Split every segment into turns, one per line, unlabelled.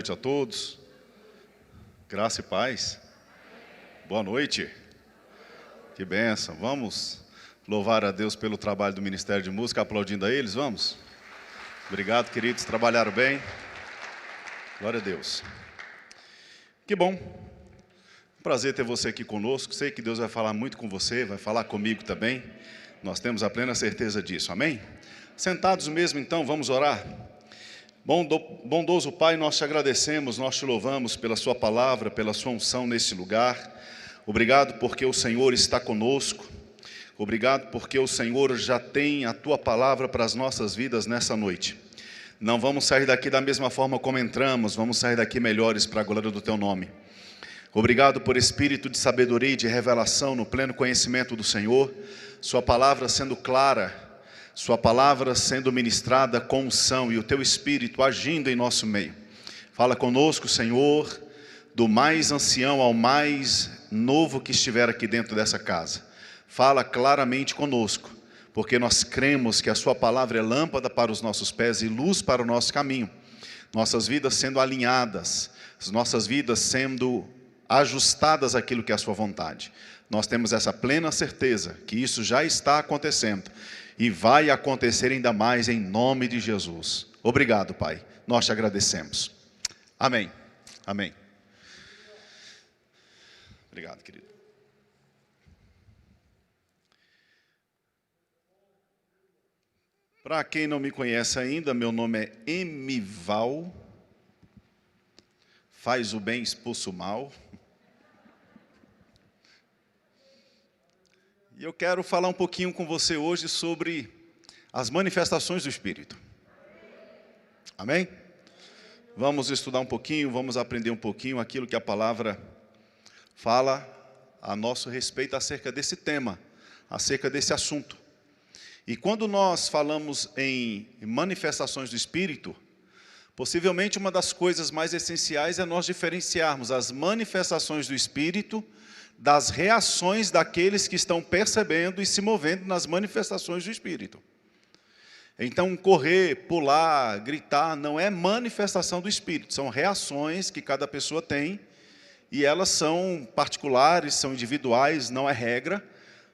Boa noite a todos, graça e paz, boa noite, que bênção. Vamos louvar a Deus pelo trabalho do Ministério de Música, aplaudindo a eles, vamos? Obrigado, queridos, trabalharam bem, glória a Deus. Que bom, prazer ter você aqui conosco, sei que Deus vai falar muito com você, vai falar comigo também, nós temos a plena certeza disso, amém? Sentados mesmo então, vamos orar. Bondoso Pai, nós te agradecemos, nós te louvamos pela sua palavra, pela sua unção nesse lugar. Obrigado porque o Senhor está conosco. Obrigado porque o Senhor já tem a tua palavra para as nossas vidas nessa noite. Não vamos sair daqui da mesma forma como entramos, vamos sair daqui melhores para a glória do teu nome. Obrigado por espírito de sabedoria e de revelação no pleno conhecimento do Senhor. Sua palavra sendo clara, sua palavra sendo ministrada com unção e o teu Espírito agindo em nosso meio. Fala conosco, Senhor, do mais ancião ao mais novo que estiver aqui dentro dessa casa. Fala claramente conosco, porque nós cremos que a sua palavra é lâmpada para os nossos pés e luz para o nosso caminho. Nossas vidas sendo alinhadas, as nossas vidas sendo ajustadas àquilo que é a sua vontade. Nós temos essa plena certeza que isso já está acontecendo. E vai acontecer ainda mais em nome de Jesus. Obrigado, Pai. Nós te agradecemos. Amém. Amém. Obrigado, querido. Para quem não me conhece ainda, meu nome é Emival. Faz o bem, expulsa o mal. E eu quero falar um pouquinho com você hoje sobre as manifestações do Espírito. Amém? Vamos estudar um pouquinho, vamos aprender um pouquinho aquilo que a palavra fala a nosso respeito acerca desse tema, acerca desse assunto. E quando nós falamos em manifestações do Espírito, possivelmente uma das coisas mais essenciais é nós diferenciarmos as manifestações do Espírito das reações daqueles que estão percebendo e se movendo nas manifestações do Espírito. Então, correr, pular, gritar, não é manifestação do Espírito, são reações que cada pessoa tem, e elas são particulares, são individuais, não é regra,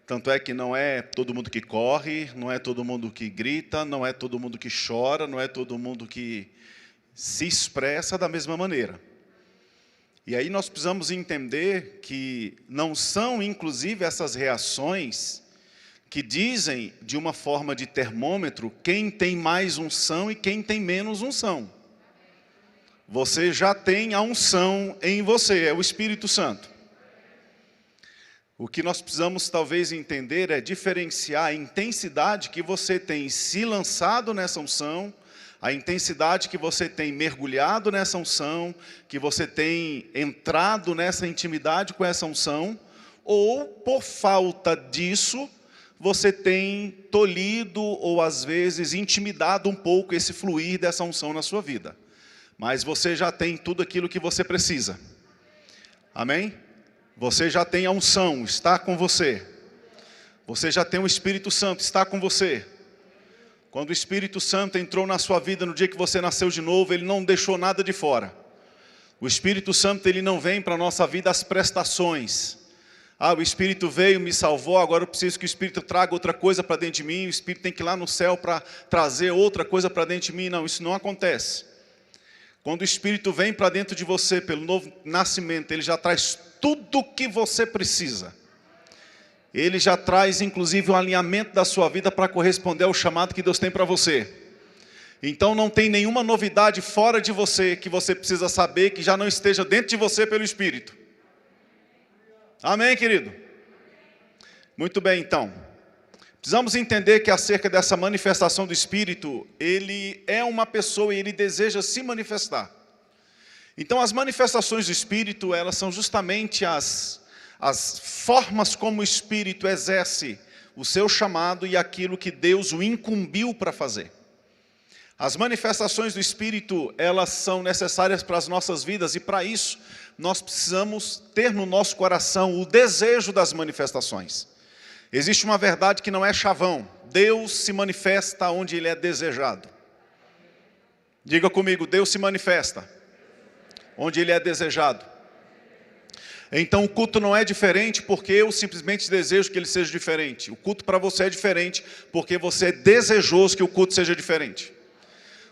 tanto é que não é todo mundo que corre, não é todo mundo que grita, não é todo mundo que chora, não é todo mundo que se expressa da mesma maneira. E aí nós precisamos entender que não são, inclusive, essas reações que dizem, de uma forma de termômetro, quem tem mais unção e quem tem menos unção. Você já tem a unção em você, é o Espírito Santo. O que nós precisamos talvez entender é diferenciar a intensidade que você tem se lançado nessa unção, a intensidade que você tem mergulhado nessa unção, que você tem entrado nessa intimidade com essa unção, ou por falta disso, você tem tolhido ou às vezes intimidado um pouco esse fluir dessa unção na sua vida. Mas você já tem tudo aquilo que você precisa. Amém? Você já tem a unção, está com você. Você já tem o Espírito Santo, está com você. Quando o Espírito Santo entrou na sua vida no dia que você nasceu de novo, ele não deixou nada de fora. O Espírito Santo, ele não vem para a nossa vida as prestações. Ah, o Espírito veio, me salvou, agora eu preciso que o Espírito traga outra coisa para dentro de mim, o Espírito tem que ir lá no céu para trazer outra coisa para dentro de mim. Não, isso não acontece. Quando o Espírito vem para dentro de você, pelo novo nascimento, ele já traz tudo o que você precisa. Ele já traz, inclusive, o alinhamento da sua vida para corresponder ao chamado que Deus tem para você. Então, não tem nenhuma novidade fora de você que você precisa saber que já não esteja dentro de você pelo Espírito. Amém, querido? Muito bem, então. Precisamos entender que acerca dessa manifestação do Espírito, ele é uma pessoa e ele deseja se manifestar. Então, as manifestações do Espírito, elas são justamente as formas como o Espírito exerce o seu chamado e aquilo que Deus o incumbiu para fazer. As manifestações do Espírito, elas são necessárias para as nossas vidas e para isso nós precisamos ter no nosso coração o desejo das manifestações. Existe uma verdade que não é chavão, Deus se manifesta onde Ele é desejado. Diga comigo, Deus se manifesta onde ele é desejado. Então o culto não é diferente porque eu simplesmente desejo que ele seja diferente. O culto para você é diferente porque você é desejoso que o culto seja diferente.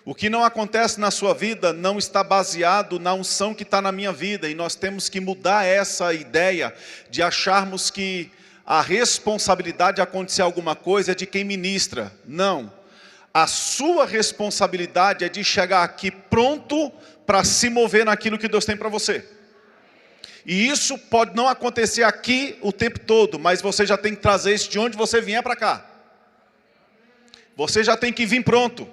O que não acontece na sua vida não está baseado na unção que está na minha vida. E nós temos que mudar essa ideia de acharmos que a responsabilidade de acontecer alguma coisa é de quem ministra. Não. A sua responsabilidade é de chegar aqui pronto para se mover naquilo que Deus tem para você. E isso pode não acontecer aqui o tempo todo, mas você já tem que trazer isso de onde você vier para cá. Você já tem que vir pronto.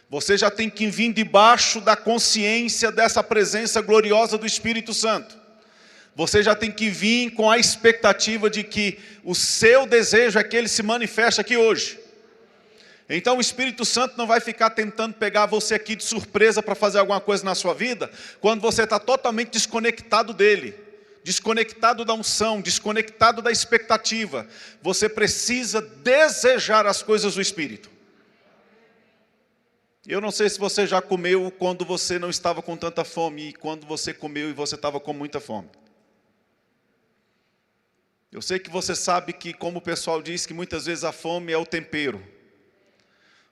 Você já tem que vir debaixo da consciência dessa presença gloriosa do Espírito Santo. Você já tem que vir com a expectativa de que o seu desejo é que ele se manifeste aqui hoje. Então o Espírito Santo não vai ficar tentando pegar você aqui de surpresa para fazer alguma coisa na sua vida, quando você está totalmente desconectado dele, desconectado da unção, desconectado da expectativa. Você precisa desejar as coisas do Espírito. Eu não sei se você já comeu quando você não estava com tanta fome, e quando você comeu e você estava com muita fome. Eu sei que você sabe que, como o pessoal diz, que muitas vezes a fome é o tempero.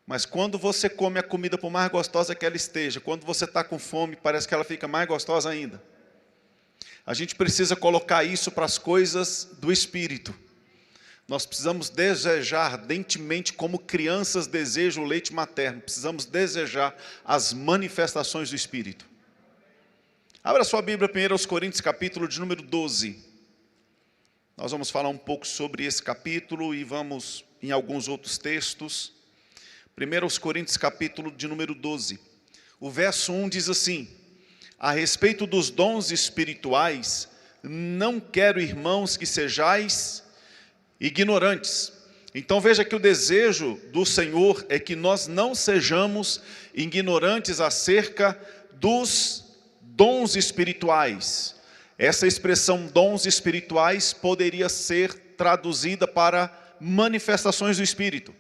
Mas quando você come a comida, por mais gostosa que ela esteja, quando você está com fome, parece que ela fica mais gostosa ainda. A gente precisa colocar isso para as coisas do Espírito. Nós precisamos desejar ardentemente, como crianças desejam o leite materno. Precisamos desejar as manifestações do Espírito. Abra sua Bíblia 1 Coríntios, capítulo de número 12. Nós vamos falar um pouco sobre esse capítulo e vamos em alguns outros textos. 1 Coríntios, capítulo de número 12. O verso 1 diz assim: a respeito dos dons espirituais, não quero, irmãos, que sejais ignorantes. Então veja que o desejo do Senhor é que nós não sejamos ignorantes acerca dos dons espirituais. Essa expressão dons espirituais poderia ser traduzida para manifestações do Espírito.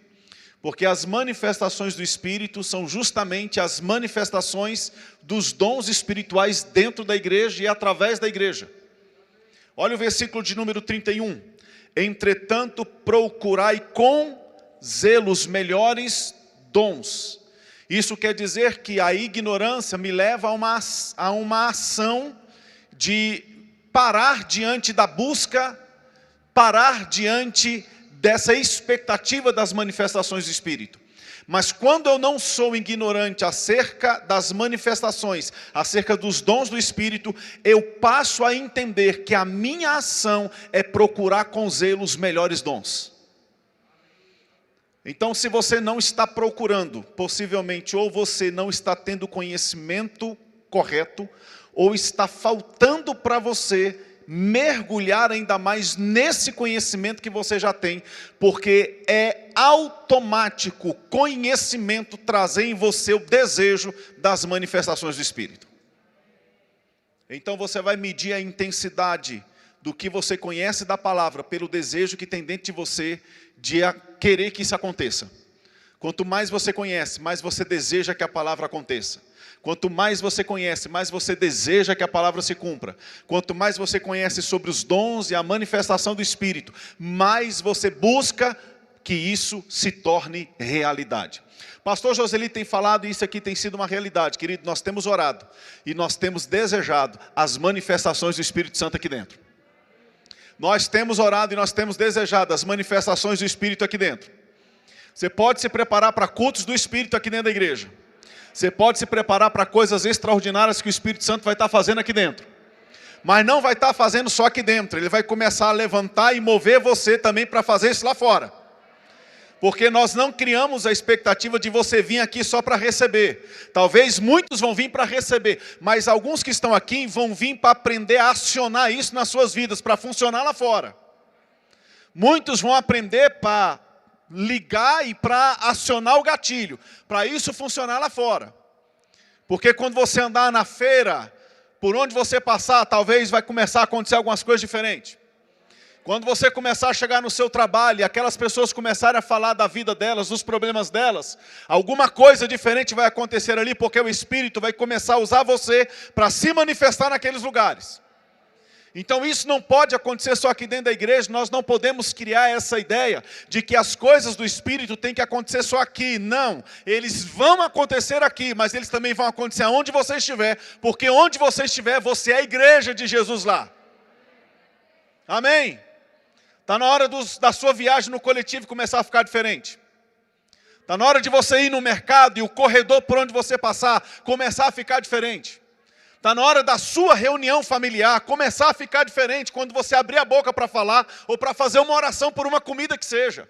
Porque as manifestações do Espírito são justamente as manifestações dos dons espirituais dentro da igreja e através da igreja. Olha o versículo de número 31. Entretanto, procurai com zelo os melhores dons. Isso quer dizer que a ignorância me leva a uma ação de parar diante da busca, parar diante dessa expectativa das manifestações do Espírito. Mas quando eu não sou ignorante acerca das manifestações, acerca dos dons do Espírito, eu passo a entender que a minha ação é procurar com zelo os melhores dons. Então, se você não está procurando, possivelmente, ou você não está tendo conhecimento correto, ou está faltando para você mergulhar ainda mais nesse conhecimento que você já tem, porque é automático conhecimento trazer em você o desejo das manifestações do Espírito. Então você vai medir a intensidade do que você conhece da palavra pelo desejo que tem dentro de você de querer que isso aconteça. Quanto mais você conhece, mais você deseja que a palavra aconteça. Quanto mais você conhece, mais você deseja que a palavra se cumpra. Quanto mais você conhece sobre os dons e a manifestação do Espírito, mais você busca que isso se torne realidade. Pastor Joseli tem falado, e isso aqui tem sido uma realidade. Querido, nós temos orado e nós temos desejado as manifestações do Espírito Santo aqui dentro. Nós temos orado e nós temos desejado as manifestações do Espírito aqui dentro. Você pode se preparar para cultos do Espírito aqui dentro da igreja. Você pode se preparar para coisas extraordinárias que o Espírito Santo vai estar fazendo aqui dentro. Mas não vai estar fazendo só aqui dentro. Ele vai começar a levantar e mover você também para fazer isso lá fora. Porque nós não criamos a expectativa de você vir aqui só para receber. Talvez muitos vão vir para receber. Mas alguns que estão aqui vão vir para aprender a acionar isso nas suas vidas, para funcionar lá fora. Muitos vão aprender para ligar e para acionar o gatilho, para isso funcionar lá fora. Porque quando você andar na feira, por onde você passar, talvez vai começar a acontecer algumas coisas diferentes. Quando você começar a chegar no seu trabalho e aquelas pessoas começarem a falar da vida delas, dos problemas delas, alguma coisa diferente vai acontecer ali, porque o Espírito vai começar a usar você para se manifestar naqueles lugares. Então isso não pode acontecer só aqui dentro da igreja. Nós não podemos criar essa ideia de que as coisas do Espírito têm que acontecer só aqui. Não, eles vão acontecer aqui, mas eles também vão acontecer onde você estiver, porque onde você estiver, você é a igreja de Jesus lá. Amém? Está na hora da sua viagem no coletivo começar a ficar diferente. Está na hora de você ir no mercado e o corredor por onde você passar começar a ficar diferente. Está na hora da sua reunião familiar começar a ficar diferente quando você abrir a boca para falar ou para fazer uma oração por uma comida que seja.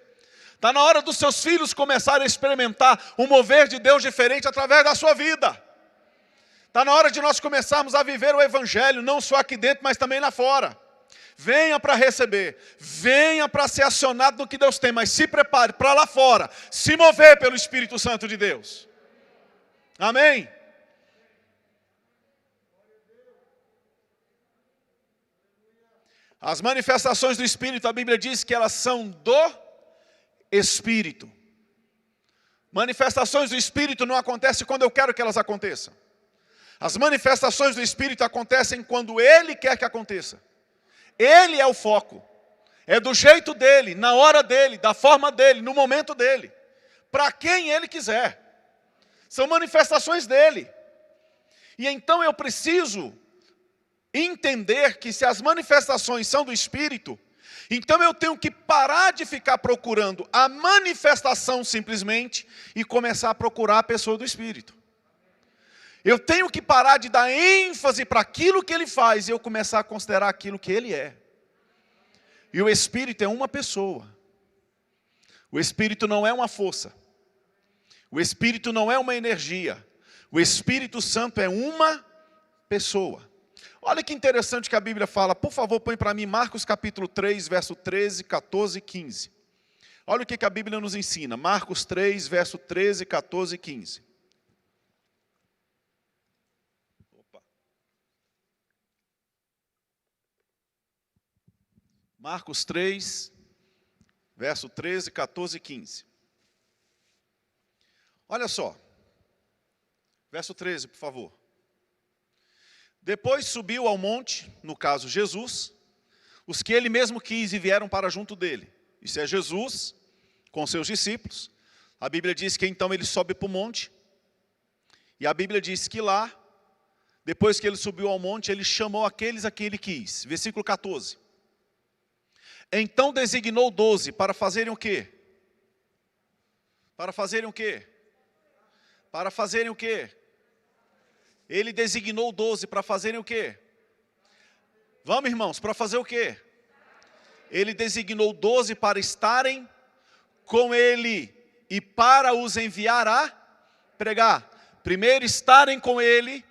Está na hora dos seus filhos começarem a experimentar um mover de Deus diferente através da sua vida. Está na hora de nós começarmos a viver o Evangelho, não só aqui dentro, mas também lá fora. Venha para receber, venha para ser acionado no que Deus tem, mas se prepare para lá fora, se mover pelo Espírito Santo de Deus. Amém? As manifestações do Espírito, a Bíblia diz que elas são do Espírito. Manifestações do Espírito não acontecem quando eu quero que elas aconteçam. As manifestações do Espírito acontecem quando Ele quer que aconteça. Ele é o foco, é do jeito dele, na hora dele, da forma dele, no momento dele, para quem ele quiser. São manifestações dele. E então eu preciso entender que se as manifestações são do Espírito, então eu tenho que parar de ficar procurando a manifestação simplesmente e começar a procurar a pessoa do Espírito. Eu tenho que parar de dar ênfase para aquilo que ele faz e eu começar a considerar aquilo que ele é. E o Espírito é uma pessoa. O Espírito não é uma força. O Espírito não é uma energia. O Espírito Santo é uma pessoa. Olha que interessante que a Bíblia fala. Por favor, põe para mim Marcos capítulo 3, verso 13, 14 e 15. Olha o que a Bíblia nos ensina. Marcos 3, verso 13, 14 e 15. Marcos 3, verso 13, 14 e 15. Olha só. Verso 13, por favor. Depois subiu ao monte, no caso Jesus, os que ele mesmo quis e vieram para junto dele. Isso é Jesus com seus discípulos. A Bíblia diz que então ele sobe para o monte. E a Bíblia diz que lá, depois que ele subiu ao monte, ele chamou aqueles a quem ele quis. Versículo 14. Então designou 12 para fazerem o quê? Para fazerem o quê? Para fazerem o quê? Ele designou 12 para fazerem o quê? Vamos, irmãos, para fazer o quê? Ele designou 12 para estarem com ele e para os enviar a pregar. Primeiro estarem com ele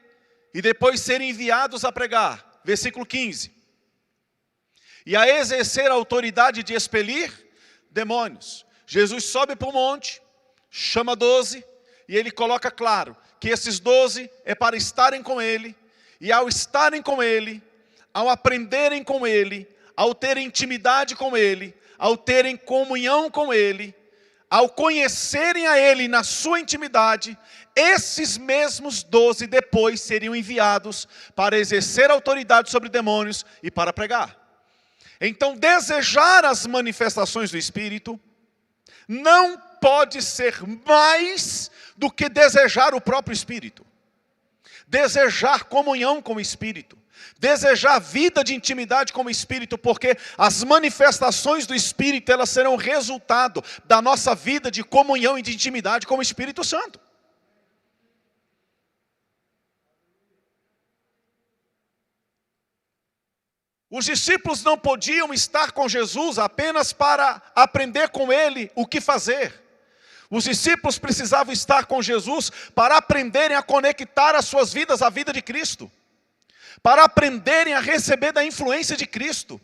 e depois serem enviados a pregar. Versículo 15. E a exercer a autoridade de expelir demônios. Jesus sobe para o monte, chama 12, e ele coloca claro que esses 12 é para estarem com ele, e ao estarem com ele, ao aprenderem com ele, ao terem intimidade com ele, ao terem comunhão com ele, ao conhecerem a ele na sua intimidade, esses mesmos 12 depois seriam enviados para exercer autoridade sobre demônios e para pregar. Então, desejar as manifestações do Espírito não pode ser mais do que desejar o próprio Espírito. Desejar comunhão com o Espírito. Desejar vida de intimidade com o Espírito, porque as manifestações do Espírito, elas serão resultado da nossa vida de comunhão e de intimidade com o Espírito Santo. Os discípulos não podiam estar com Jesus apenas para aprender com ele o que fazer. Os discípulos precisavam estar com Jesus para aprenderem a conectar as suas vidas à vida de Cristo. Para aprenderem a receber da influência de Cristo.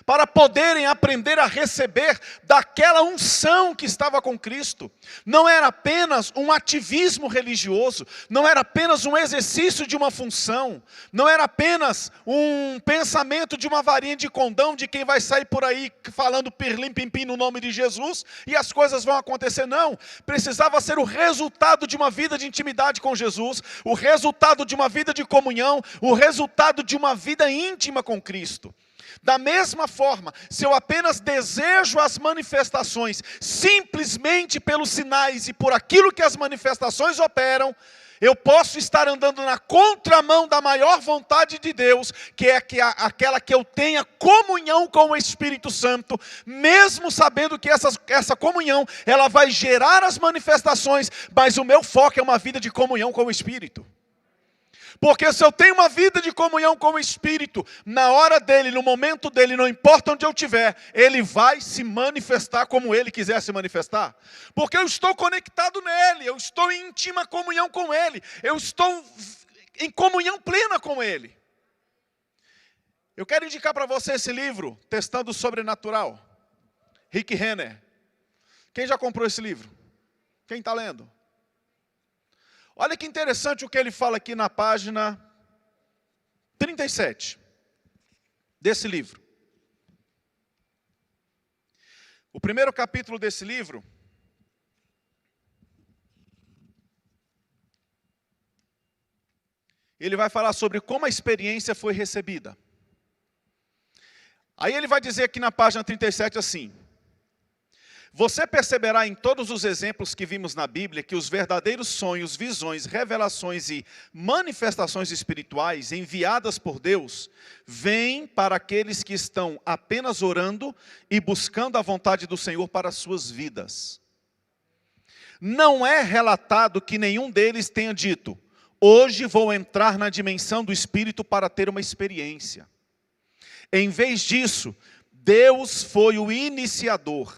para poderem aprender a receber daquela unção que estava com Cristo. Não era apenas um ativismo religioso, não era apenas um exercício de uma função, não era apenas um pensamento de uma varinha de condão, de quem vai sair por aí falando pirlim-pim-pim no nome de Jesus, e as coisas vão acontecer. Não, precisava ser o resultado de uma vida de intimidade com Jesus, o resultado de uma vida de comunhão, o resultado de uma vida íntima com Cristo. Da mesma forma, se eu apenas desejo as manifestações simplesmente pelos sinais e por aquilo que as manifestações operam, eu posso estar andando na contramão da maior vontade de Deus, que é aquela que eu tenha comunhão com o Espírito Santo, mesmo sabendo que essa comunhão ela vai gerar as manifestações, mas o meu foco é uma vida de comunhão com o Espírito. Porque se eu tenho uma vida de comunhão com o Espírito, na hora dele, no momento dele, não importa onde eu estiver, ele vai se manifestar como ele quiser se manifestar. Porque eu estou conectado nele, eu estou em íntima comunhão com ele, eu estou em comunhão plena com ele. Eu quero indicar para você esse livro, Testando o Sobrenatural, Rick Renner. Quem já comprou esse livro? Quem está lendo? Olha que interessante o que ele fala aqui na página 37 desse livro. O primeiro capítulo desse livro, ele vai falar sobre como a experiência foi recebida. Aí ele vai dizer aqui na página 37 assim: você perceberá em todos os exemplos que vimos na Bíblia que os verdadeiros sonhos, visões, revelações e manifestações espirituais enviadas por Deus vêm para aqueles que estão apenas orando e buscando a vontade do Senhor para as suas vidas. Não é relatado que nenhum deles tenha dito: hoje vou entrar na dimensão do Espírito para ter uma experiência. Em vez disso, Deus foi o iniciador.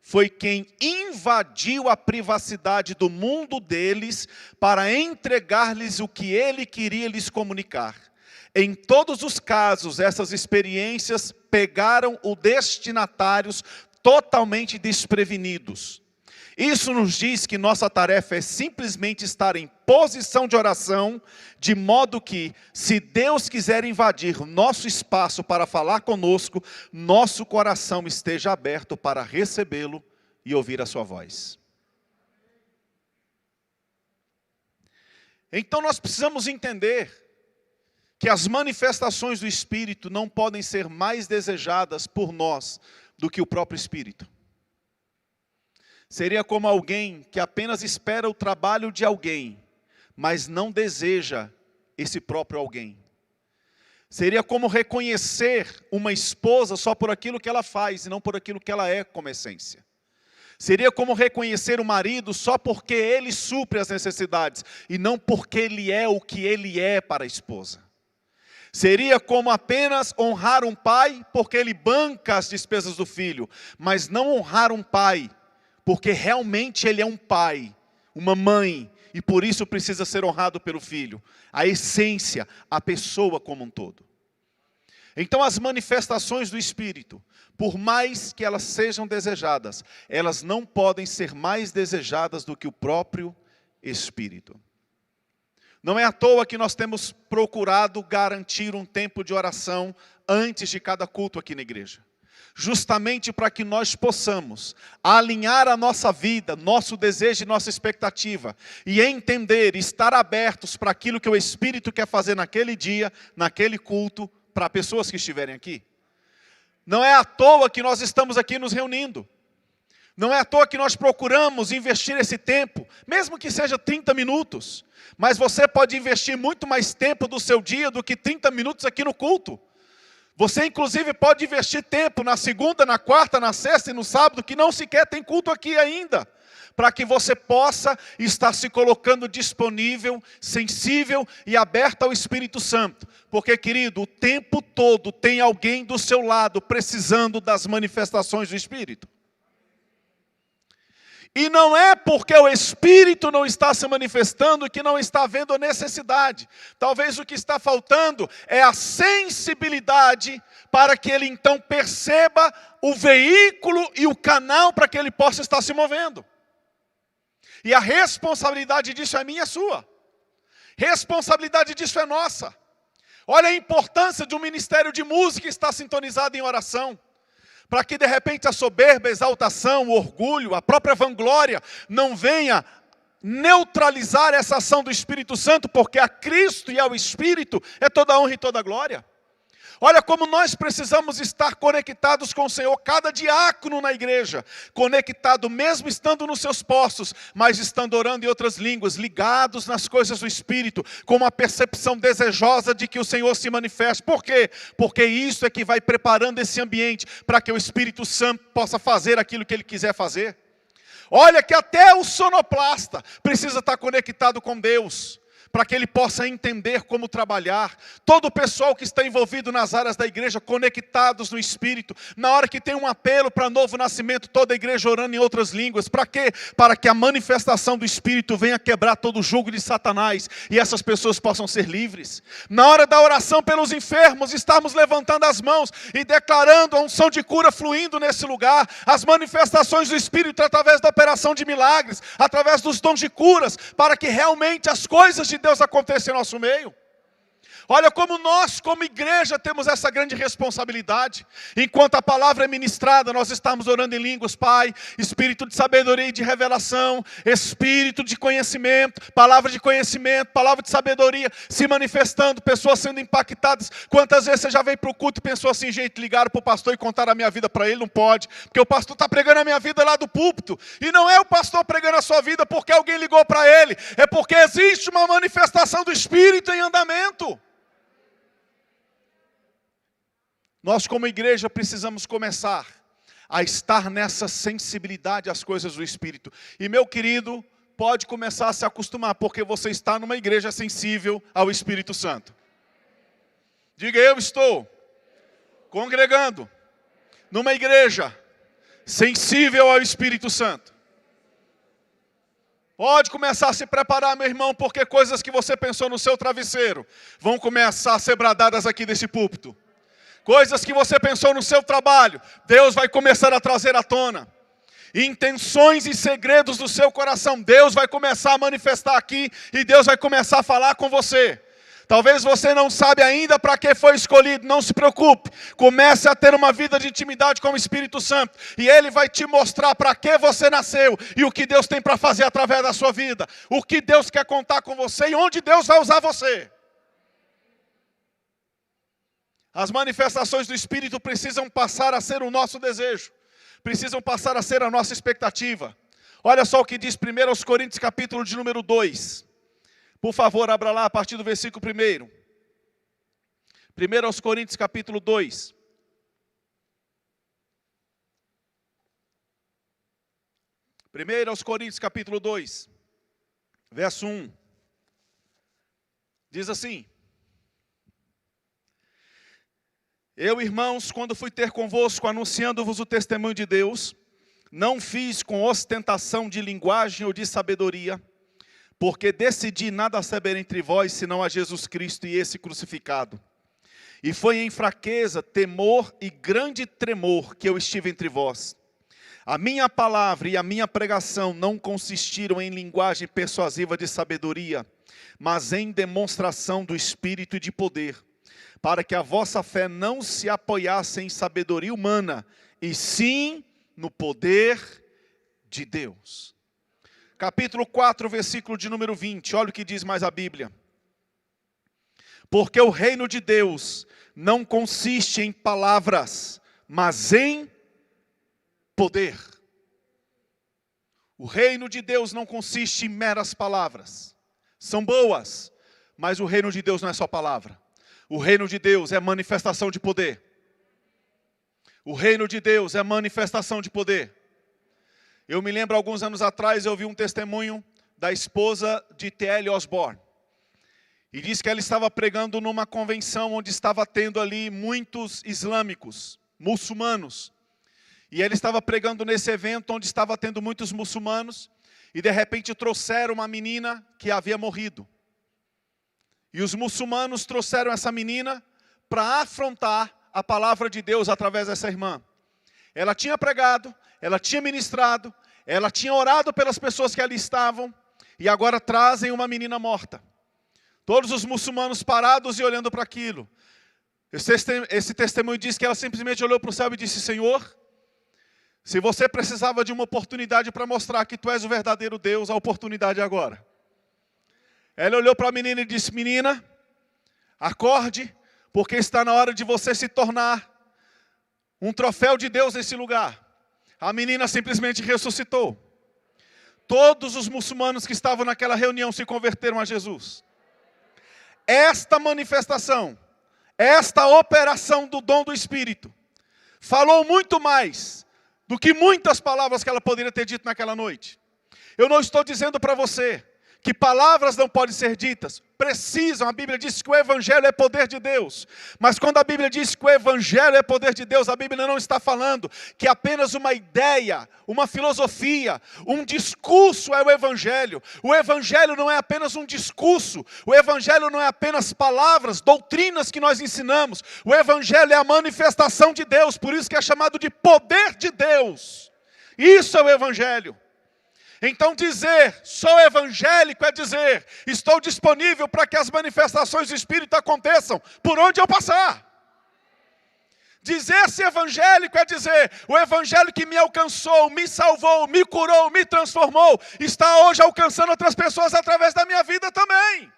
Foi quem invadiu a privacidade do mundo deles para entregar-lhes o que ele queria lhes comunicar. Em todos os casos, essas experiências pegaram os destinatários totalmente desprevenidos. Isso nos diz que nossa tarefa é simplesmente estar em posição de oração, de modo que, se Deus quiser invadir nosso espaço para falar conosco, nosso coração esteja aberto para recebê-lo e ouvir a sua voz. Então nós precisamos entender que as manifestações do Espírito não podem ser mais desejadas por nós do que o próprio Espírito. Seria como alguém que apenas espera o trabalho de alguém, mas não deseja esse próprio alguém. Seria como reconhecer uma esposa só por aquilo que ela faz e não por aquilo que ela é como essência. Seria como reconhecer o marido só porque ele supre as necessidades e não porque ele é o que ele é para a esposa. Seria como apenas honrar um pai porque ele banca as despesas do filho, mas não honrar um pai porque realmente ele é um pai, uma mãe, e por isso precisa ser honrado pelo filho. A essência, a pessoa como um todo. Então as manifestações do Espírito, por mais que elas sejam desejadas, elas não podem ser mais desejadas do que o próprio Espírito. Não é à toa que nós temos procurado garantir um tempo de oração antes de cada culto aqui na igreja. Justamente para que nós possamos alinhar a nossa vida, nosso desejo e nossa expectativa, e entender, estar abertos para aquilo que o Espírito quer fazer naquele dia, naquele culto, para pessoas que estiverem aqui. Não é à toa que nós estamos aqui nos reunindo. Não é à toa que nós procuramos investir esse tempo, mesmo que seja 30 minutos. Mas você pode investir muito mais tempo do seu dia do que 30 minutos aqui no culto. Você inclusive pode investir tempo na segunda, na quarta, na sexta e no sábado, que não sequer tem culto aqui ainda, para que você possa estar se colocando disponível, sensível e aberto ao Espírito Santo. Porque, querido, o tempo todo tem alguém do seu lado precisando das manifestações do Espírito. E não é porque o Espírito não está se manifestando que não está havendo necessidade. Talvez o que está faltando é a sensibilidade para que ele então perceba o veículo e o canal para que ele possa estar se movendo. E a responsabilidade disso é minha e sua. Responsabilidade disso é nossa. Olha a importância de um ministério de música estar sintonizado em oração. Para que de repente a soberba, a exaltação, o orgulho, a própria vanglória não venha neutralizar essa ação do Espírito Santo, porque a Cristo e ao Espírito é toda a honra e toda a glória. Olha como nós precisamos estar conectados com o Senhor, cada diácono na igreja, conectado mesmo estando nos seus postos, mas estando orando em outras línguas, ligados nas coisas do Espírito, com uma percepção desejosa de que o Senhor se manifeste. Por quê? Porque isso é que vai preparando esse ambiente, para que o Espírito Santo possa fazer aquilo que Ele quiser fazer. Olha que até o sonoplasta precisa estar conectado com Deus, para que ele possa entender como trabalhar. Todo o pessoal que está envolvido nas áreas da igreja, conectados no Espírito, na hora que tem um apelo para novo nascimento, toda a igreja orando em outras línguas. Para quê? Para que a manifestação do Espírito venha quebrar todo o jugo de Satanás, e essas pessoas possam ser livres. Na hora da oração pelos enfermos, estarmos levantando as mãos e declarando a unção de cura fluindo nesse lugar, as manifestações do Espírito através da operação de milagres, através dos dons de curas, para que realmente as coisas de Deus aconteça em nosso meio. Olha como nós, como igreja, temos essa grande responsabilidade. Enquanto a palavra é ministrada, nós estamos orando em línguas, Pai, espírito de sabedoria e de revelação, espírito de conhecimento, palavra de sabedoria, se manifestando, pessoas sendo impactadas. Quantas vezes você já veio para o culto e pensou assim, gente, ligaram para o pastor e contaram a minha vida para ele? Não pode, porque o pastor está pregando a minha vida lá do púlpito, e não é o pastor pregando a sua vida porque alguém ligou para ele, é porque existe uma manifestação do Espírito em andamento. Nós como igreja precisamos começar a estar nessa sensibilidade às coisas do Espírito. E meu querido, pode começar a se acostumar, porque você está numa igreja sensível ao Espírito Santo. Diga, eu estou congregando numa igreja sensível ao Espírito Santo. Pode começar a se preparar, meu irmão, porque coisas que você pensou no seu travesseiro vão começar a ser bradadas aqui desse púlpito. Coisas que você pensou no seu trabalho, Deus vai começar a trazer à tona. Intenções e segredos do seu coração, Deus vai começar a manifestar aqui, e Deus vai começar a falar com você. Talvez você não sabe ainda para que foi escolhido, não se preocupe. Comece a ter uma vida de intimidade com o Espírito Santo, e Ele vai te mostrar para que você nasceu, e o que Deus tem para fazer através da sua vida. O que Deus quer contar com você, e onde Deus vai usar você. As manifestações do Espírito precisam passar a ser o nosso desejo. Precisam passar a ser a nossa expectativa. Olha só o que diz 1 Coríntios capítulo de número 2. Por favor, abra lá a partir do versículo 1. 1 Coríntios capítulo 2. Coríntios capítulo 2. Verso 1. Diz assim: Eu, irmãos, quando fui ter convosco, anunciando-vos o testemunho de Deus, não fiz com ostentação de linguagem ou de sabedoria, porque decidi nada saber entre vós, senão a Jesus Cristo e esse crucificado. E foi em fraqueza, temor e grande tremor que eu estive entre vós. A minha palavra e a minha pregação não consistiram em linguagem persuasiva de sabedoria, mas em demonstração do Espírito e de poder, para que a vossa fé não se apoiasse em sabedoria humana, e sim no poder de Deus. Capítulo 4, versículo de número 20, olha o que diz mais a Bíblia. Porque o reino de Deus não consiste em palavras, mas em poder. O reino de Deus não consiste em meras palavras. São boas, mas o reino de Deus não é só palavra. O reino de Deus é manifestação de poder. O reino de Deus é manifestação de poder. Eu me lembro, alguns anos atrás, eu vi um testemunho da esposa de T.L. Osborne. E diz que ela estava pregando numa convenção onde estava tendo ali muitos islâmicos, muçulmanos. E ele estava pregando nesse evento onde estava tendo muitos muçulmanos. E de repente trouxeram uma menina que havia morrido. E os muçulmanos trouxeram essa menina para afrontar a palavra de Deus através dessa irmã. Ela tinha pregado, ela tinha ministrado, ela tinha orado pelas pessoas que ali estavam. E agora trazem uma menina morta. Todos os muçulmanos parados e olhando para aquilo. Esse testemunho diz que ela simplesmente olhou para o céu e disse: Senhor, se você precisava de uma oportunidade para mostrar que tu és o verdadeiro Deus, a oportunidade é agora. Ela olhou para a menina e disse: menina, acorde, porque está na hora de você se tornar um troféu de Deus nesse lugar. A menina simplesmente ressuscitou. Todos os muçulmanos que estavam naquela reunião se converteram a Jesus. Esta manifestação, esta operação do dom do Espírito, falou muito mais do que muitas palavras que ela poderia ter dito naquela noite. Eu não estou dizendo para você que palavras não podem ser ditas, precisam. A Bíblia diz que o Evangelho é poder de Deus. Mas quando a Bíblia diz que o Evangelho é poder de Deus, a Bíblia não está falando que apenas uma ideia, uma filosofia, um discurso é o Evangelho. O Evangelho não é apenas um discurso. O Evangelho não é apenas palavras, doutrinas que nós ensinamos. O Evangelho é a manifestação de Deus, por isso que é chamado de poder de Deus. Isso é o Evangelho. Então dizer, sou evangélico, é dizer, estou disponível para que as manifestações do Espírito aconteçam por onde eu passar. Dizer-se evangélico é dizer, o evangelho que me alcançou, me salvou, me curou, me transformou, está hoje alcançando outras pessoas através da minha vida também.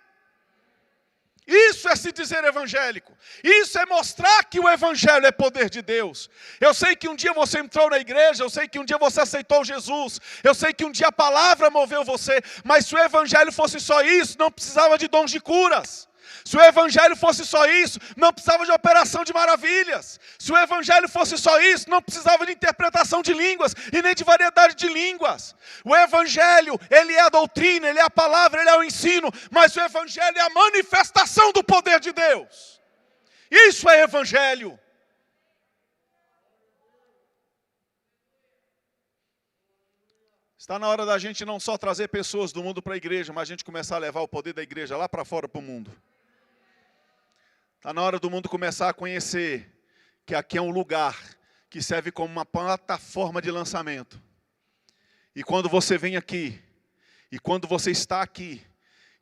Isso é se dizer evangélico. Isso é mostrar que o evangelho é poder de Deus. Eu sei que um dia você entrou na igreja, eu sei que um dia você aceitou Jesus, eu sei que um dia a palavra moveu você, mas se o evangelho fosse só isso, não precisava de dons de curas. Se o evangelho fosse só isso, não precisava de operação de maravilhas. Se o evangelho fosse só isso, não precisava de interpretação de línguas e nem de variedade de línguas. O evangelho, ele é a doutrina, ele é a palavra, ele é o ensino, mas o evangelho é a manifestação do poder de Deus. Isso é evangelho. Está na hora da gente não só trazer pessoas do mundo para a igreja, mas a gente começar a levar o poder da igreja lá para fora, para o mundo. Está na hora do mundo começar a conhecer que aqui é um lugar que serve como uma plataforma de lançamento. E quando você vem aqui, e quando você está aqui,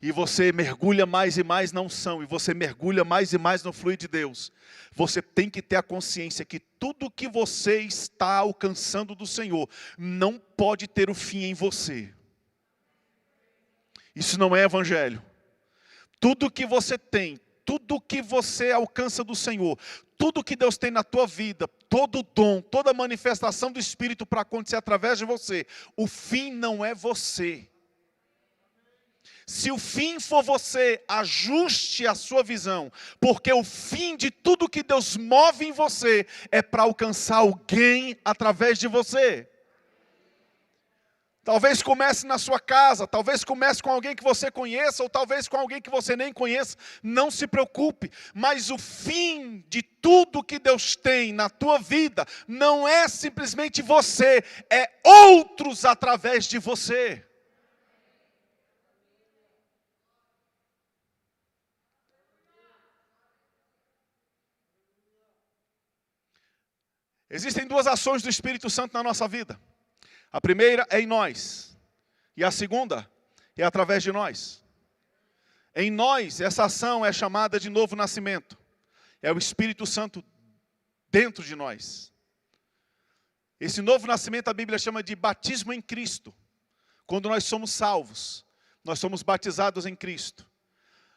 e você mergulha mais e mais na unção, e você mergulha mais e mais no fluir de Deus, você tem que ter a consciência que tudo que você está alcançando do Senhor, não pode ter o fim em você. Isso não é evangelho. Tudo que você tem, tudo que você alcança do Senhor, tudo que Deus tem na tua vida, todo dom, toda manifestação do Espírito para acontecer através de você, o fim não é você. Se o fim for você, ajuste a sua visão, porque o fim de tudo que Deus move em você é para alcançar alguém através de você. Talvez comece na sua casa, talvez comece com alguém que você conheça, ou talvez com alguém que você nem conheça, não se preocupe. Mas o fim de tudo que Deus tem na tua vida, não é simplesmente você, é outros através de você. Existem duas ações do Espírito Santo na nossa vida. A primeira é em nós. E a segunda é através de nós. Em nós, essa ação é chamada de novo nascimento. É o Espírito Santo dentro de nós. Esse novo nascimento a Bíblia chama de batismo em Cristo. Quando nós somos salvos, nós somos batizados em Cristo.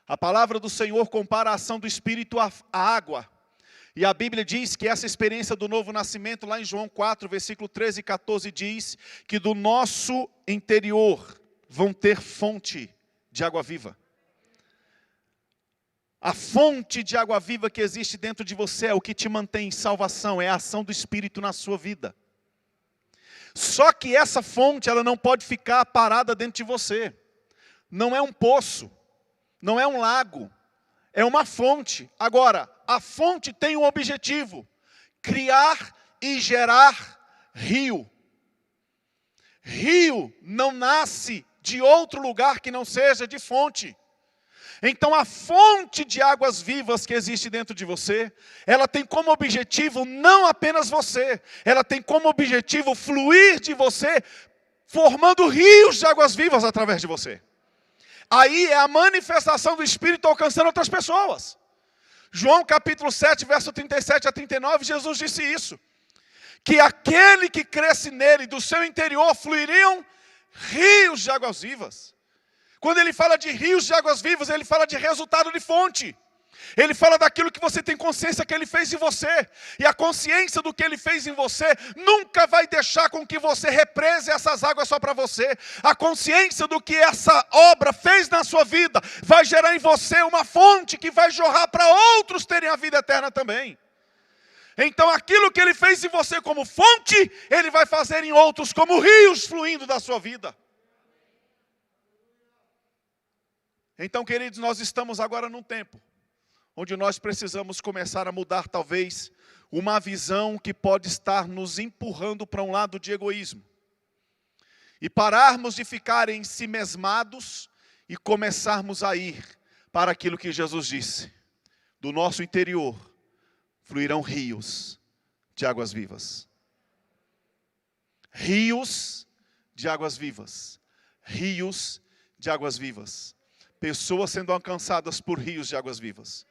A palavra do Senhor compara a ação do Espírito à água. E a Bíblia diz que essa experiência do novo nascimento, lá em João 4, versículo 13 e 14, diz que do nosso interior vão ter fonte de água viva. A fonte de água viva que existe dentro de você é o que te mantém em salvação, é a ação do Espírito na sua vida. Só que essa fonte, ela não pode ficar parada dentro de você. Não é um poço, não é um lago, é uma fonte. Agora, a fonte tem um objetivo: criar e gerar rio. Rio não nasce de outro lugar que não seja de fonte. Então a fonte de águas vivas que existe dentro de você, ela tem como objetivo não apenas você, ela tem como objetivo fluir de você, formando rios de águas vivas através de você. Aí é a manifestação do Espírito alcançando outras pessoas. João capítulo 7, verso 37 a 39, Jesus disse isso. Que aquele que cresce nele, do seu interior fluiriam rios de águas vivas. Quando ele fala de rios de águas vivas, ele fala de resultado de fonte. Ele fala daquilo que você tem consciência que ele fez em você. E a consciência do que ele fez em você nunca vai deixar com que você represe essas águas só para você. A consciência do que essa obra fez na sua vida vai gerar em você uma fonte que vai jorrar para outros terem a vida eterna também. Então aquilo que ele fez em você como fonte, ele vai fazer em outros como rios fluindo da sua vida. Então, queridos, nós estamos agora num tempo onde nós precisamos começar a mudar talvez uma visão que pode estar nos empurrando para um lado de egoísmo. E pararmos de ficar em si mesmados e começarmos a ir para aquilo que Jesus disse. Do nosso interior fluirão rios de águas vivas. Rios de águas vivas. Rios de águas vivas. Pessoas sendo alcançadas por rios de águas vivas.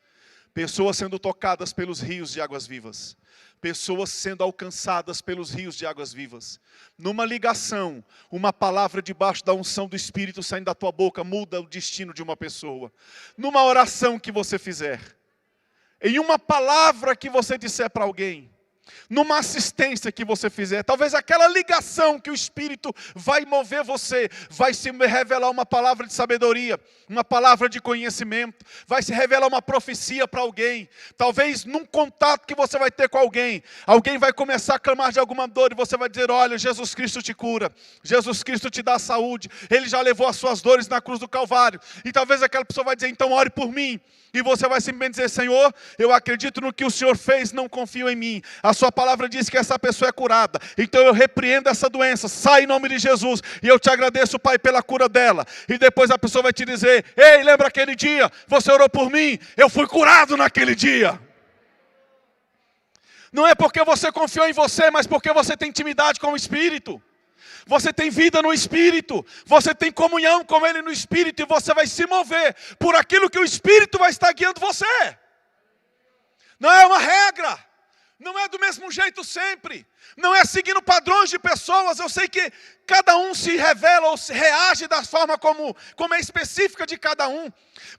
Pessoas sendo tocadas pelos rios de águas vivas. Pessoas sendo alcançadas pelos rios de águas vivas. Numa ligação, uma palavra debaixo da unção do Espírito saindo da tua boca muda o destino de uma pessoa. Numa oração que você fizer. Em uma palavra que você disser para alguém. Numa assistência que você fizer, talvez aquela ligação que o Espírito vai mover você, vai se revelar uma palavra de sabedoria, uma palavra de conhecimento, vai se revelar uma profecia para alguém, talvez num contato que você vai ter com alguém vai começar a clamar de alguma dor e você vai dizer, olha, Jesus Cristo te cura, Jesus Cristo te dá saúde, Ele já levou as suas dores na cruz do Calvário, e talvez aquela pessoa vai dizer, então ore por mim, e você vai simplesmente dizer, Senhor, eu acredito no que o Senhor fez, não confio em mim. A sua palavra diz que essa pessoa é curada. Então eu repreendo essa doença, sai em nome de Jesus. E eu te agradeço, Pai, pela cura dela. E depois a pessoa vai te dizer, ei, lembra aquele dia? Você orou por mim? Eu fui curado naquele dia. Não é porque você confiou em você, mas porque você tem intimidade com o Espírito. Você tem vida no Espírito, você tem comunhão com Ele no Espírito, e você vai se mover por aquilo que o Espírito vai estar guiando você. Não é uma regra, não é do mesmo jeito sempre, não é seguindo padrões de pessoas. Eu sei que cada um se revela ou se reage da forma como é específica de cada um,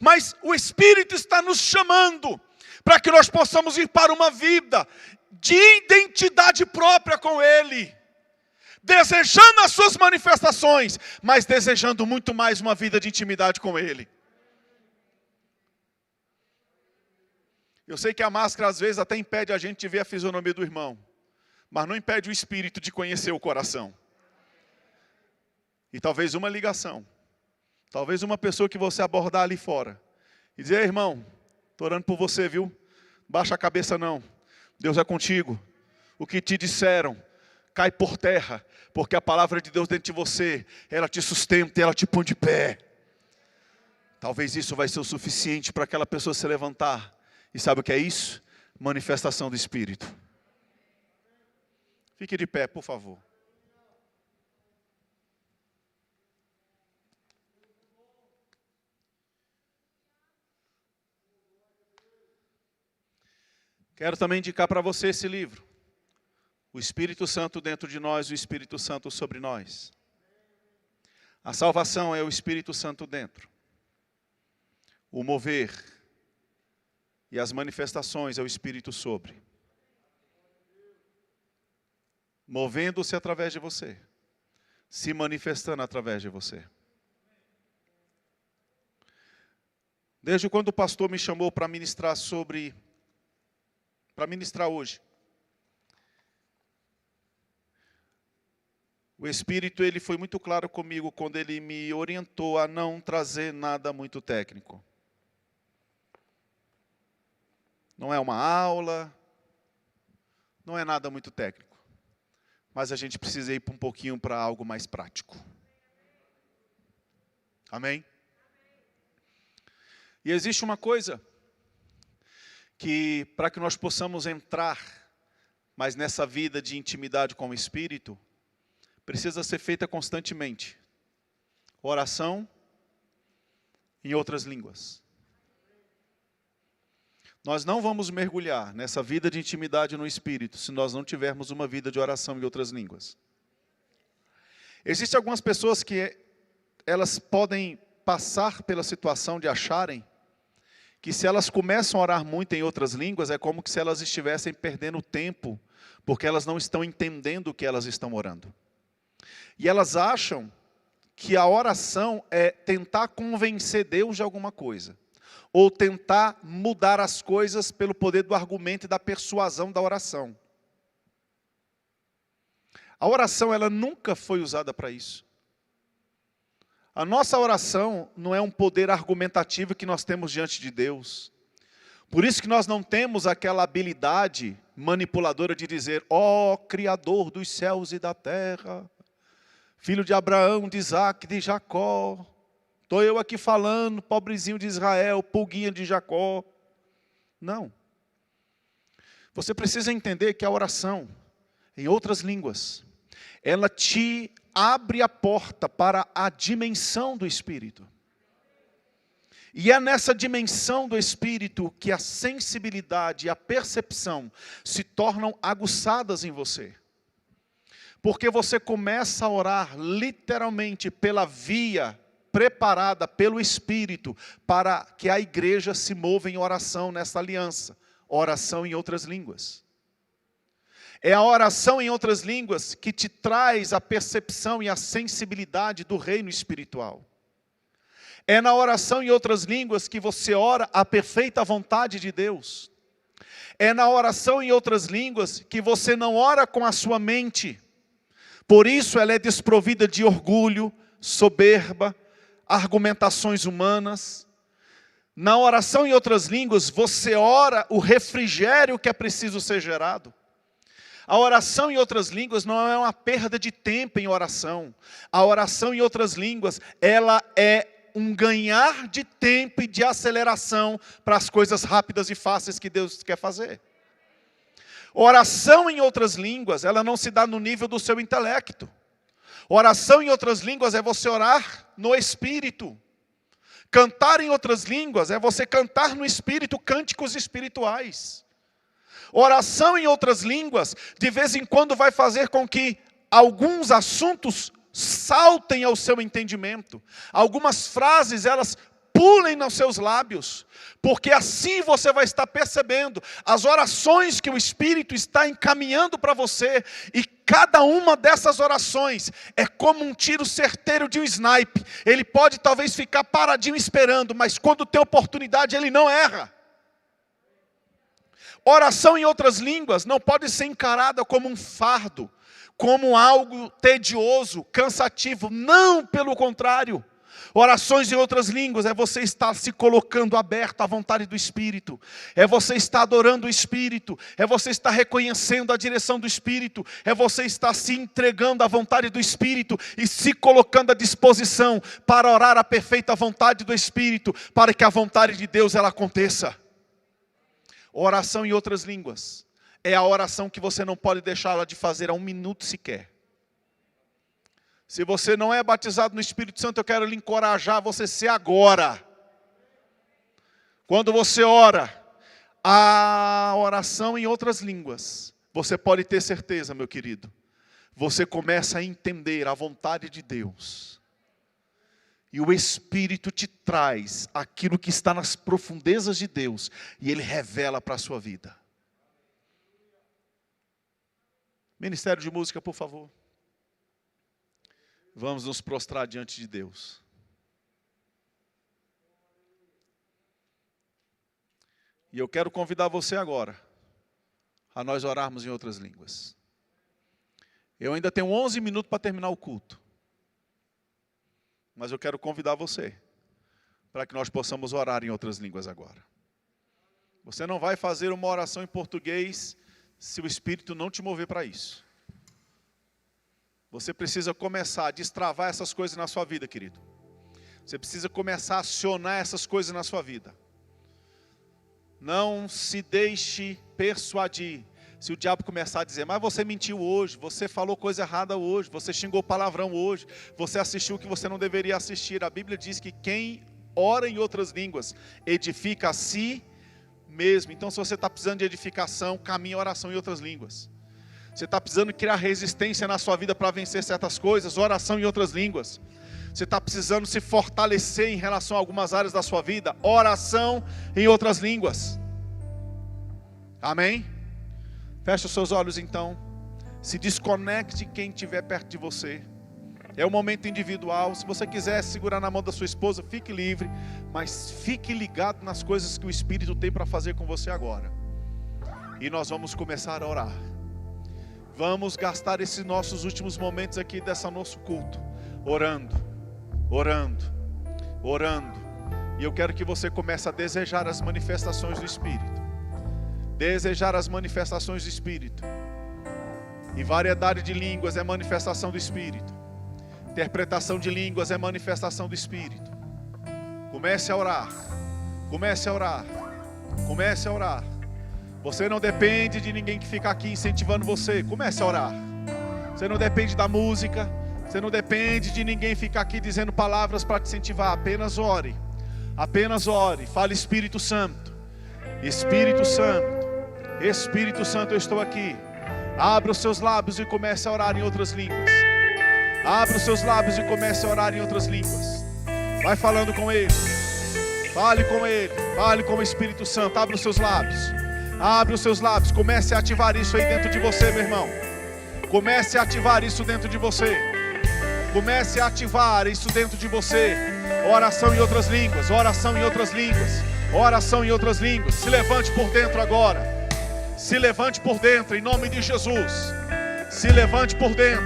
mas o Espírito está nos chamando para que nós possamos ir para uma vida de identidade própria com Ele. Desejando as suas manifestações, mas desejando muito mais uma vida de intimidade com Ele. Eu sei que a máscara às vezes até impede a gente de ver a fisionomia do irmão, mas não impede o Espírito de conhecer o coração. E talvez uma ligação, talvez uma pessoa que você abordar ali fora, e dizer, irmão, estou orando por você, viu? Baixa a cabeça não, Deus é contigo, o que te disseram, cai por terra, porque a palavra de Deus dentro de você, ela te sustenta e ela te põe de pé. Talvez isso vai ser o suficiente para aquela pessoa se levantar. E sabe o que é isso? Manifestação do Espírito. Fique de pé, por favor. Quero também indicar para você esse livro. O Espírito Santo dentro de nós, o Espírito Santo sobre nós. A salvação é o Espírito Santo dentro. O mover e as manifestações é o Espírito sobre. Movendo-se através de você. Se manifestando através de você. Desde quando o pastor me chamou para ministrar hoje. O Espírito, ele foi muito claro comigo quando ele me orientou a não trazer nada muito técnico. Não é uma aula, não é nada muito técnico. mas a gente precisa ir um pouquinho para algo mais prático. Amém? E existe uma coisa que, para que nós possamos entrar mais nessa vida de intimidade com o Espírito, precisa ser feita constantemente. Oração em outras línguas. Nós não vamos mergulhar nessa vida de intimidade no Espírito se nós não tivermos uma vida de oração em outras línguas. Existem algumas pessoas que elas podem passar pela situação de acharem que se elas começam a orar muito em outras línguas, é como se elas estivessem perdendo tempo, porque elas não estão entendendo o que elas estão orando. E elas acham que a oração é tentar convencer Deus de alguma coisa, ou tentar mudar as coisas pelo poder do argumento e da persuasão da oração. A oração, ela nunca foi usada para isso. A nossa oração não é um poder argumentativo que nós temos diante de Deus. Por isso que nós não temos aquela habilidade manipuladora de dizer: ó, Criador dos céus e da terra, filho de Abraão, de Isaac, de Jacó. Estou eu aqui falando, pobrezinho de Israel, pulguinha de Jacó. Não. Você precisa entender que a oração, em outras línguas, ela te abre a porta para a dimensão do Espírito. E é nessa dimensão do Espírito que a sensibilidade e a percepção se tornam aguçadas em você. Porque você começa a orar literalmente pela via preparada pelo Espírito para que a igreja se mova em oração nessa aliança. Oração em outras línguas. É a oração em outras línguas que te traz a percepção e a sensibilidade do reino espiritual. É na oração em outras línguas que você ora a perfeita vontade de Deus. É na oração em outras línguas que você não ora com a sua mente. Por isso ela é desprovida de orgulho, soberba, argumentações humanas. Na oração em outras línguas, você ora o refrigério que é preciso ser gerado. A oração em outras línguas não é uma perda de tempo em oração. A oração em outras línguas, ela é um ganhar de tempo e de aceleração para as coisas rápidas e fáceis que Deus quer fazer. Oração em outras línguas, ela não se dá no nível do seu intelecto. Oração em outras línguas é você orar no Espírito. Cantar em outras línguas é você cantar no Espírito cânticos espirituais. Oração em outras línguas, de vez em quando vai fazer com que alguns assuntos saltem ao seu entendimento. Algumas frases, elas pulem nos seus lábios. Porque assim você vai estar percebendo as orações que o Espírito está encaminhando para você. E cada uma dessas orações é como um tiro certeiro de um sniper. Ele pode talvez ficar paradinho esperando, mas quando tem oportunidade ele não erra. Oração em outras línguas não pode ser encarada como um fardo, como algo tedioso, cansativo. Não, pelo contrário. Orações em outras línguas é você estar se colocando aberto à vontade do Espírito. É você estar adorando o Espírito. É você estar reconhecendo a direção do Espírito. É você estar se entregando à vontade do Espírito e se colocando à disposição para orar a perfeita vontade do Espírito, para que a vontade de Deus ela aconteça. Oração em outras línguas é a oração que você não pode deixá-la de fazer a um minuto sequer. Se você não é batizado no Espírito Santo, eu quero lhe encorajar a você ser agora. Quando você ora, a oração em outras línguas, você pode ter certeza, meu querido, você começa a entender a vontade de Deus. E o Espírito te traz aquilo que está nas profundezas de Deus, e Ele revela para a sua vida. Ministério de Música, por favor. Vamos nos prostrar diante de Deus. E eu quero convidar você agora a nós orarmos em outras línguas. Eu ainda tenho 11 minutos para terminar o culto. Mas eu quero convidar você para que nós possamos orar em outras línguas agora. Você não vai fazer uma oração em português se o Espírito não te mover para isso. Você precisa começar a destravar essas coisas na sua vida, querido. Você precisa começar a acionar essas coisas na sua vida. Não se deixe persuadir. Se o diabo começar a dizer, mas você mentiu hoje, você falou coisa errada hoje, você xingou palavrão hoje, você assistiu o que você não deveria assistir. A Bíblia diz que quem ora em outras línguas edifica a si mesmo. Então, se você está precisando de edificação, caminhe a oração em outras línguas. Você está precisando criar resistência na sua vida para vencer certas coisas, oração em outras línguas. Você está precisando se fortalecer em relação a algumas áreas da sua vida, oração em outras línguas. Amém? Feche os seus olhos então. Se desconecte de quem estiver perto de você. É um momento individual. Se você quiser segurar na mão da sua esposa, fique livre. Mas fique ligado nas coisas que o Espírito tem para fazer com você agora. E nós vamos começar a orar. Vamos gastar esses nossos últimos momentos aqui desse nosso culto. Orando, orando, orando. E eu quero que você comece a desejar as manifestações do Espírito. Desejar as manifestações do Espírito. E variedade de línguas é manifestação do Espírito. Interpretação de línguas é manifestação do Espírito. Comece a orar. Comece a orar. Comece a orar. Você não depende de ninguém que fica aqui incentivando você. Comece a orar. Você não depende da música. Você não depende de ninguém ficar aqui dizendo palavras para te incentivar. Apenas ore. Apenas ore. Fale Espírito Santo. Espírito Santo. Espírito Santo, eu estou aqui. Abra os seus lábios e comece a orar em outras línguas. Abra os seus lábios e comece a orar em outras línguas. Vai falando com Ele. Fale com Ele. Fale com o Espírito Santo. Abra os seus lábios. Abra os seus lábios. Comece a ativar isso aí dentro de você, meu irmão. Comece a ativar isso dentro de você. Comece a ativar isso dentro de você. Oração em outras línguas. Oração em outras línguas. Oração em outras línguas. Se levante por dentro agora. Se levante por dentro, em nome de Jesus. Se levante por dentro.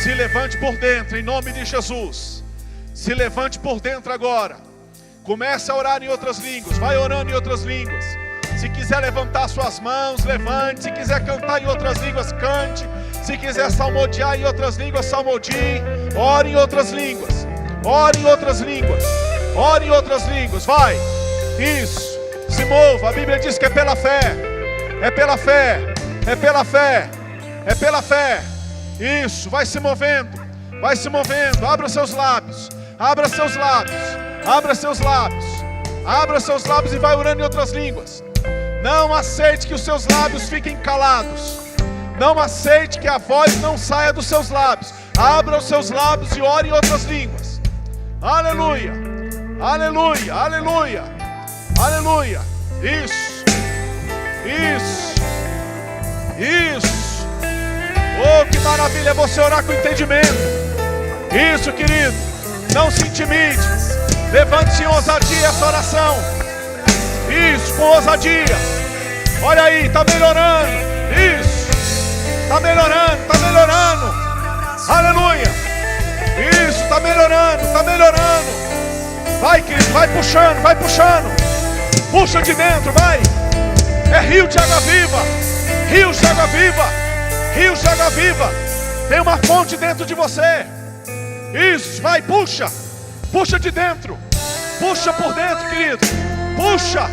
Se levante por dentro, em nome de Jesus. Se levante por dentro agora. Comece a orar em outras línguas. Vai orando em outras línguas. Se quiser levantar suas mãos, levante. Se quiser cantar em outras línguas, cante. Se quiser salmodiar em outras línguas, salmodie. Ore em outras línguas. Ore em outras línguas. Ore em outras línguas. Vai. Isso. Se mova. A Bíblia diz que é pela fé. É pela fé, é pela fé, é pela fé. Isso, vai se movendo, vai se movendo. Abra seus lábios, abra seus lábios, abra seus lábios, abra seus lábios e vai orando em outras línguas. Não aceite que os seus lábios fiquem calados. Não aceite que a voz não saia dos seus lábios. Abra os seus lábios e ore em outras línguas. Aleluia, aleluia, aleluia, aleluia. Isso. Isso, isso. Oh, que maravilha é você orar com entendimento. Isso, querido. Não se intimide. Levante-se em ousadia essa oração. Isso, com ousadia. Olha aí, está melhorando. Isso, está melhorando, está melhorando. Aleluia. Isso, está melhorando, está melhorando. Vai, querido, vai puxando, vai puxando. Puxa de dentro, vai. É rio de água viva, rio de água viva, rio de água viva. Tem uma fonte dentro de você. Isso, vai, puxa. Puxa de dentro. Puxa por dentro, querido. Puxa.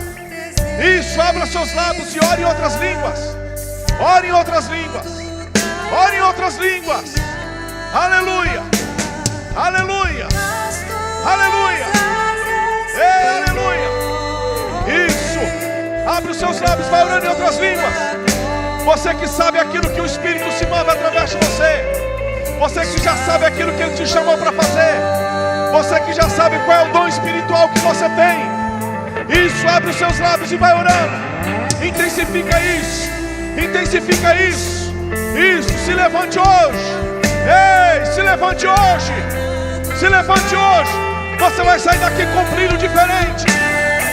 Isso, abra seus lábios e ore em outras línguas. Ore em outras línguas. Ore em outras línguas. Aleluia. Aleluia. Aleluia. Ei, aleluia. Isso. Abre os seus lábios, vai orando em outras línguas. Você que sabe aquilo que o Espírito se move através de você. Você que já sabe aquilo que Ele te chamou para fazer. Você que já sabe qual é o dom espiritual que você tem. Isso, abre os seus lábios e vai orando. Intensifica isso. Intensifica isso. Isso, se levante hoje. Ei, se levante hoje. Se levante hoje. Você vai sair daqui com um brilho diferente.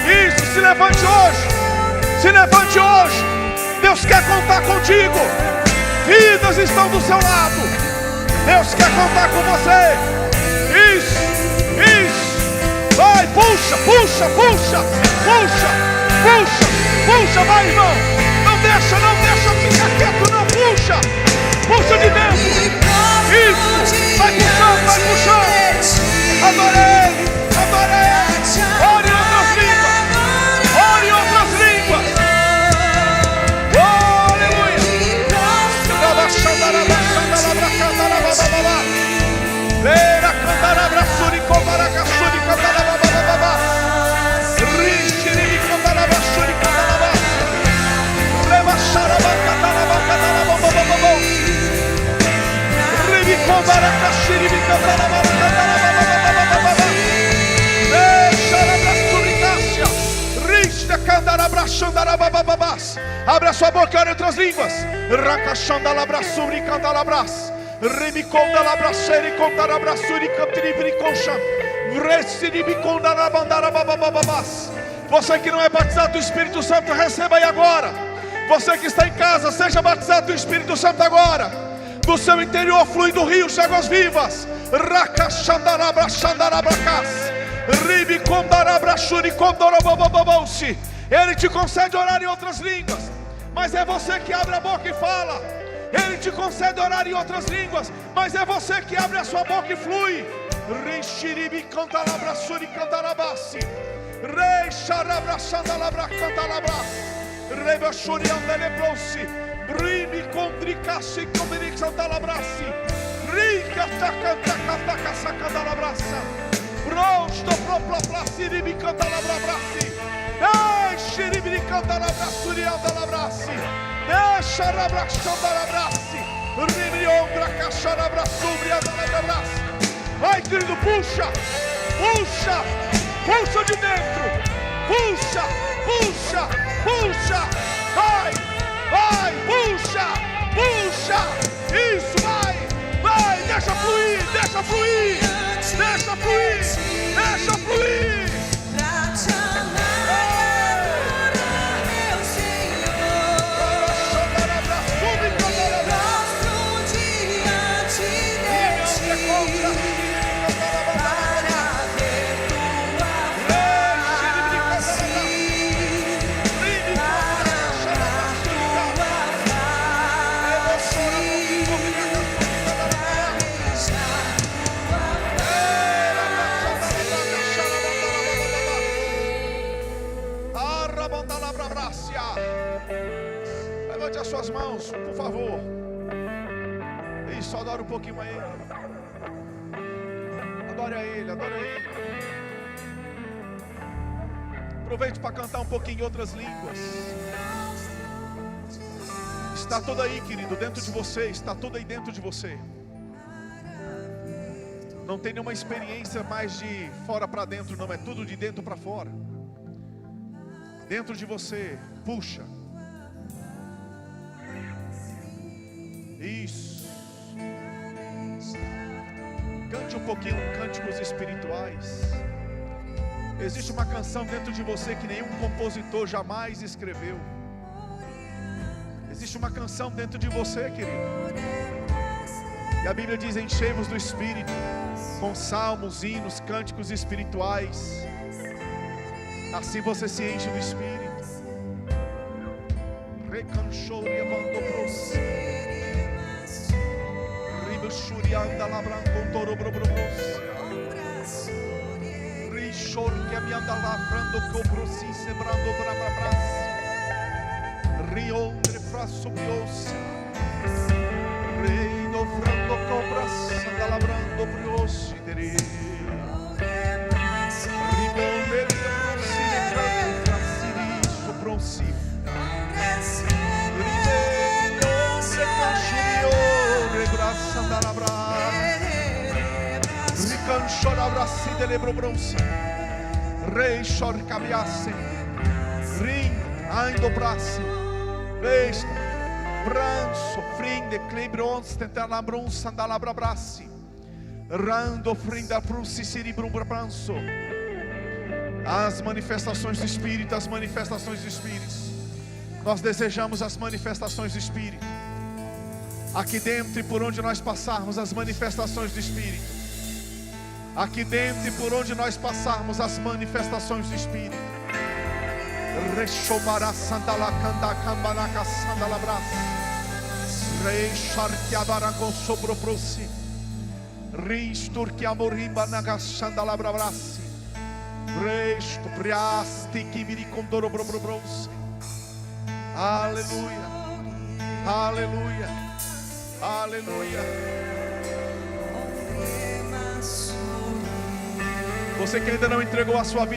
Isso, se levante hoje. Se levante hoje. Deus quer contar contigo. Vidas estão do seu lado. Deus quer contar com você. Isso, isso. Vai, puxa, puxa, puxa, puxa, puxa, puxa, vai, irmão. Não deixa ficar quieto, não, puxa. Puxa de dentro. Isso! Vai puxando, vai puxando! Adora Ele! Adora Ele! Ore em outras línguas! Ore em outras línguas! Oh, aleluia! Vera cantarabra suri comaraca suri cantarababa. Rishiri cantarabra suri cantarababa. Leva xaraba cantarababa. Ribi comaraca suri cantarababa. Xarabra suri cácia. Rishta cantarabra xandarababa. Abra sua boca e ore em outras línguas. Raca xandalabra suri cantarabras. Remiconda labraceri contar abraçuri cantribri concha. Vrestiribi conda rabandara babababas. Você que não é batizado do Espírito Santo, receba aí agora. Você que está em casa, seja batizado do Espírito Santo agora. Do seu interior flui do rio de águas vivas. Rakashandarabra shandarabracas. Ribi condarabrachuri condorabababausi. Ele te concede orar em outras línguas, mas é você que abre a boca e fala. Ele te concede orar em outras línguas, mas é você que abre a sua boca e flui. Rei Shiribi canta labra suri canta labassi. Rei Sharabra Sandalabra canta labras. Rei Bashuri andelebrosi. Brimi condricassi comeric santa labrassi. Rica tacanta canta sacanda labrassa. Brosto propla placiribi canta labrassi. Rei Shiribi canta labra suri andalabrassi. Deixa abraçar-abrace, rebriombra, cachar-abraço, abraço. Vai, querido, puxa, puxa, puxa de dentro, puxa, puxa, puxa, vai, vai, puxa, puxa, isso, vai, deixa fluir, deixa fluir, deixa fluir, deixa fluir. Levante as suas mãos, por favor. Isso, adora um pouquinho a Ele. Adore a Ele, adore a Ele. Aproveite para cantar um pouquinho em outras línguas. Está tudo aí, querido, dentro de você. Está tudo aí dentro de você. Não tem nenhuma experiência mais de fora para dentro, não. É tudo de dentro para fora. Dentro de você, puxa. Isso. Cante um pouquinho cânticos espirituais. Existe uma canção dentro de você que nenhum compositor jamais escreveu. Existe uma canção dentro de você, querido. E a Bíblia diz: enchei-vos do Espírito, com salmos, hinos, cânticos espirituais. Assim você se enche do Espírito. Recanchou e mandou para os Shurianda labranco toro brobros. Rishor que me anda lavrando cobrosi sembrando brabras. Riondre frasso bios. Rei do frando cobras anda lavrando brios deri. Rimonde si ne frasiri sopronsi. Rimonde se cashurio regraça da labra. Ricanchorabrasi delebrobrons. Rei chorcabiasse. Rim aindobrasse. Veste branso frim de clebrons tentalabron sandalabrabrasi. Rando frim da prusiciribrum branso. As manifestações do Espírito, as manifestações do Espírito. Nós desejamos as manifestações do Espírito. Aqui dentro e por onde nós passarmos, as manifestações do Espírito. Aqui dentro e por onde nós passarmos, as manifestações do Espírito. Rechomará sandala canda cambanaca sandala braço. Reisharkiabaragon sobroprosi. Risturkiamorimba nagashandalabrasi. Resto priasti kiviricondorobrobrosi. Aleluia. Aleluia. Aleluia. Você que ainda não entregou a sua vida